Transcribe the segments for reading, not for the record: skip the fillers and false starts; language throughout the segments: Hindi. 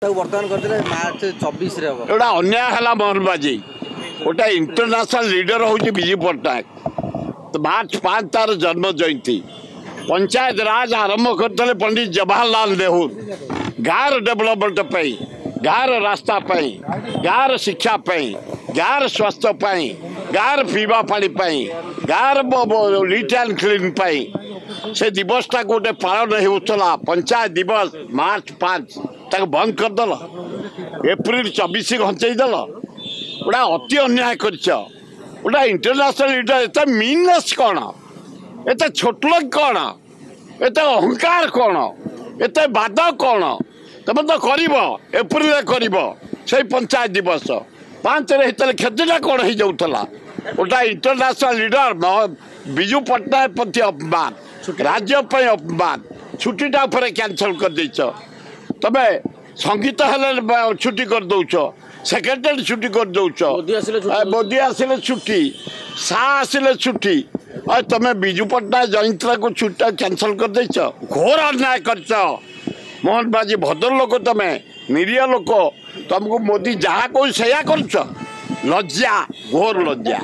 बर्तमान करते मार्च 24 रे हम एटा अन्याय है मोहनबाजी गोटे इंटरनेशनल लीडर हूँ विजु पट्टनायक तो मार्च 5 तार जन्म जयंती पंचायत राज आरंभ करते पंडित जवाहरलाल नेहरू गाँव डेवलपमेंट गाँव रास्ता गाँव शिक्षा गाँव स्वास्थ्य गाँव पीवा पानी गाँव नीट एंड क्लीन से दिवसटा गोटे पालन होता पंचायत दिवस मार्च 5 तक बंद करदेल एप्रिल 24 घंचेदेल गोटा अति अन्याय गोटा इंटरनेशनल लीडर एत मीननेस कौन एत छोट लोक कौन एत अहंकार कौन एत बाद कौन तुम तो कर एप्रिल कर पंचायत दिवस 5 क्षतिटा कौन हो जाऊला गोटा इंटरनेशनल लीडर विजु पट्टनायक प्रति अपमान राज्य अपमान छुट्टीटा कैंसल कर देच तबे संगीत हेल्ले छुट्टी कर दौच सेक्रेटरी छुट्टी कर दौच मोदी आसिले छुट्टी शाह आसिले छुट्टी और तुम विजु पट्टनायक जयंती को छुट्टी कैंसल कर देच घोर अन्याय कर मोहन बाजी भद्र लोक तुम निरीह लोक तुमको मोदी जहाँ कह सैया कर लज्जा घोर लज्जा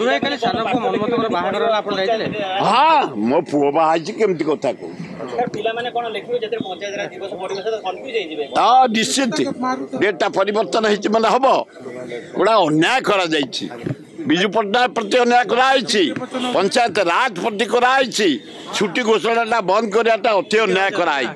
हाँ मो पुओ बाहर केमती कथा कहूँ निश्चित डेटा परिवर्तन होने हम गोटा अन्याय करा विजु पट्टनायक प्रति अन्याय कराई पंचायत राज प्रति कराई छुट्टी घोषणा बंद कराटा अति अन्याय कराई।